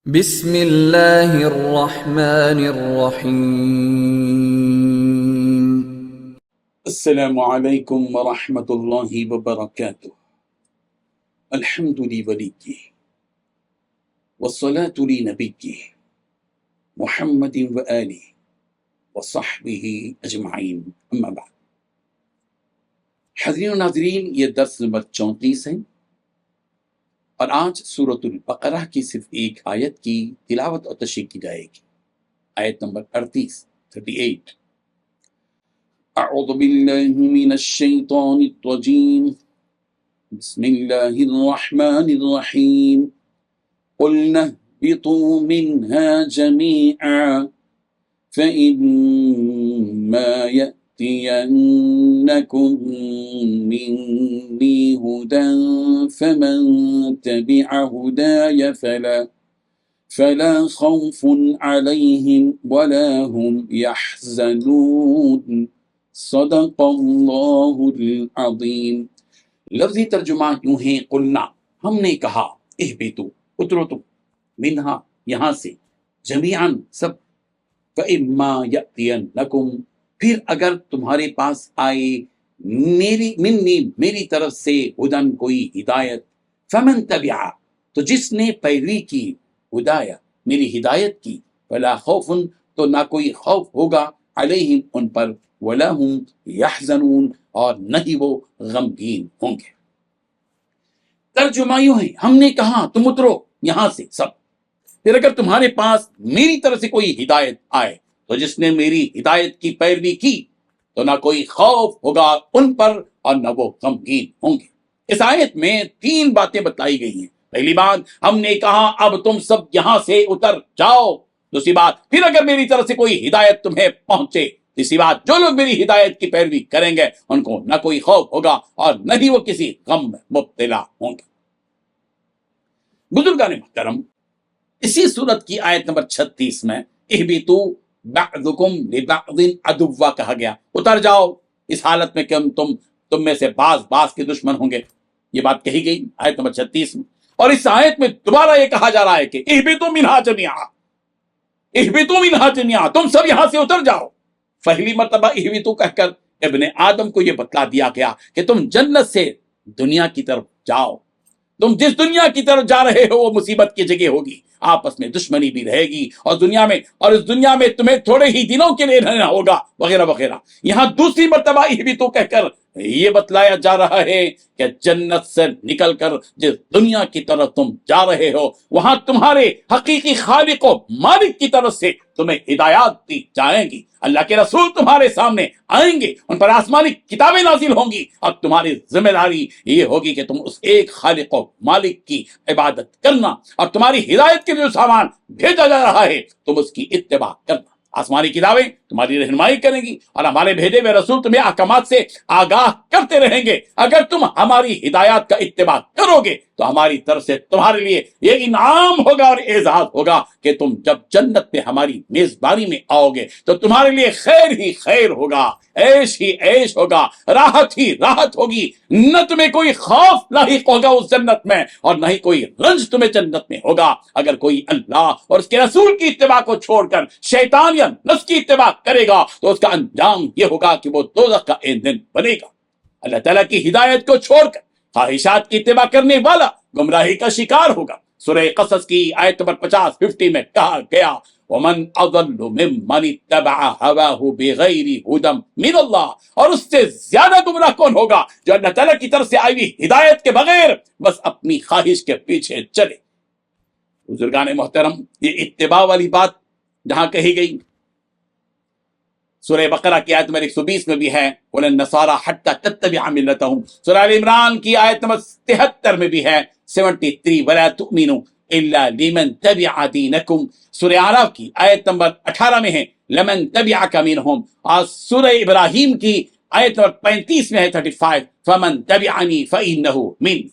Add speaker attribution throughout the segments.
Speaker 1: بسم اللہ الرحمن الرحیم۔
Speaker 2: السلام علیکم ورحمۃ اللہ وبرکاتہ۔ الحمد لولیہ والصلاة لنبیہ محمد وآلہ وصحبہ اجمعین، اما بعد۔ حضرین و ناظرین، یہ درس نمبر 34 ہے اور آج سورۃ البقرہ کی صرف ایک آیت کی تلاوت اور تشریح کی جائے گی، آیت نمبر 38۔ اعوذ باللہ من الشیطان الرجیم، بسم اللہ الرحمن الرحیم۔ قلنا اهبطوا منها جميعا فإما يأتينكم مني هدى فمن تبع هداي فلا خوف عليهم ولا هم يحزنون، صدق اللہ العظیم۔ لفظی ترجمہ یوں ہے، قلنا ہم نے کہا، اہبطوا اترو تم، منہا یہاں سے، جمیعاً سب، فإما یأتینکم پھر اگر تمہارے پاس آئے، منی میری طرف سے، ہدن کوئی ہدایت، فمن تبع تو جس نے پیروی کی، ہدایہ میری ہدایت کی، فلا خوف تو نہ کوئی خوف ہوگا، علیہم ان پر، ولا ہم یحزنون اور نہ ہی وہ غمگین ہوں گے۔ ترجمہ یوں ہے، ہم نے کہا تم اترو یہاں سے سب، پھر اگر تمہارے پاس میری طرف سے کوئی ہدایت آئے تو جس نے میری ہدایت کی پیروی کی تو نہ کوئی خوف ہوگا ان پر اور نہ وہ غمگین ہوں گے۔ اس آیت میں 3 باتیں بتلائی گئی ہیں۔ پہلی بات، ہم نے کہا اب تم سب یہاں سے اتر جاؤ۔ دوسری بات، پھر اگر میری طرف سے کوئی ہدایت تمہیں پہنچے۔ تیسری بات، جو لوگ میری ہدایت کی پیروی کریں گے ان کو نہ کوئی خوف ہوگا اور نہ ہی وہ کسی غم میں مبتلا ہوں گے۔ بزرگان محترم، اسی صورت کی آیت نمبر 36 میں اہبطوا بعضکم لبعض عدوا کہا گیا، اتر جاؤ اس حالت میں کہ تم میں سے بعض کے دشمن ہوں گے، یہ بات کہی گئی آیت نمبر 36 میں۔ اور اس آیت میں دوبارہ یہ کہا جا رہا ہے کہ اہبطوا منہا جمیعا، اہبطوا منہا جمیعا، تم سب یہاں سے اتر جاؤ۔ پہلی مرتبہ اہبطوا کہہ کر ابن آدم کو یہ بتلا دیا گیا کہ تم جنت سے دنیا کی طرف جاؤ، تم جس دنیا کی طرف جا رہے ہو وہ مصیبت کی جگہ ہوگی، آپس میں دشمنی بھی رہے گی اور اس دنیا میں تمہیں تھوڑے ہی دنوں کے لیے رہنا ہوگا، وغیرہ وغیرہ۔ یہاں دوسری مرتبہ اہبطوا کہہ کر یہ بتلایا جا رہا ہے کہ جنت سے نکل کر جس دنیا کی طرف تم جا رہے ہو وہاں تمہارے حقیقی خالق و مالک کی طرف سے تمہیں ہدایات دی جائیں گی، اللہ کے رسول تمہارے سامنے آئیں گے، ان پر آسمانی کتابیں نازل ہوں گی اور تمہاری ذمہ داری یہ ہوگی کہ تم اس ایک خالق و مالک کی عبادت کرنا اور تمہاری ہدایت کے لیے جو سامان بھیجا جا رہا ہے تم اس کی اتباع کرنا۔ آسمانی کتابیں تمہاری رہنمائی کریں گی اور ہمارے بھیجے ہوئے رسول تمہیں احکامات سے آگاہ کرتے رہیں گے۔ اگر تم ہماری ہدایات کا اتباع کرو گے تو ہماری طرف سے تمہارے لیے یہ انعام ہوگا اور اعزاز ہوگا کہ تم جب جنت میں ہماری میزبانی میں آؤ گے تو تمہارے لیے خیر ہی خیر ہوگا، عیش ہی عیش ہوگا، راحت ہی راحت ہوگی، نہ تمہیں کوئی خوف لاحق ہوگا اس جنت میں اور نہ ہی کوئی رنج تمہیں جنت میں ہوگا۔ اگر کوئی اللہ اور اس کے رسول کی اتباع کو چھوڑ کر شیطان یا نفس کی اتباع کرے گا تو اس کا انجام یہ ہوگا کہ وہ دوزخ کا ایندھن بنے گا۔ اللہ تعالیٰ کی ہدایت کو چھوڑ کر خواہشات کی اتباع کرنے والا گمراہی کا شکار ہوگا۔ سورہ قصص کی آیت نمبر 50 میں کہا گیا، وَمَنْ أَضَلُّ مِمَّنِ اتَّبَعَ هَوَاهُ بِغَيْرِ هُدًى مِنَ اللَّهِ، اور اس سے زیادہ گمراہ کون ہوگا جو اللہ تعالیٰ کی طرف سے آئی ہوئی ہدایت کے بغیر بس اپنی خواہش کے پیچھے چلے۔ بزرگان محترم، یہ اتباع والی بات جہاں کہی گئی سورہ بقرہ کی آیت نمبر 120 میں بھی ہے، وَلَا النَّصَارَىٰ حَتَّىٰ تَتَّبِعَ مِلَّتَهُمْ، سورہ آل عمران کی آیت نمبر 73 میں بھی ہے 73، وَلَا تُؤْمِنُوا إِلَّا لِمَن تَبِعَ دِينَكُمْ، سورہ اعراف کی آیت نمبر 18 میں ہے لَمَن تَبِعَكَ مِنْهُمْ، اور سورہ ابراہیم کی آیت نمبر 35 میں ہے 35، فَمَن تَبِعَنِي فَإِنَّهُ مِنِّي۔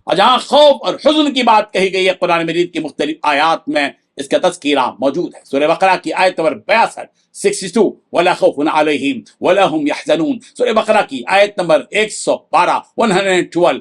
Speaker 2: اور جہاں خوف اور حزن کی بات کہی گئی ہے قرآن مجید کی مختلف آیات میں اس کا تذکرہ موجود ہے۔ سورہ بقرہ کی آیت نمبر 62 62، وَلَا خَوْفٌ عَلَيْهِمْ وَلَا هُمْ يَحْزَنُونَ، سورہ بقرہ کی آیت نمبر 112 112،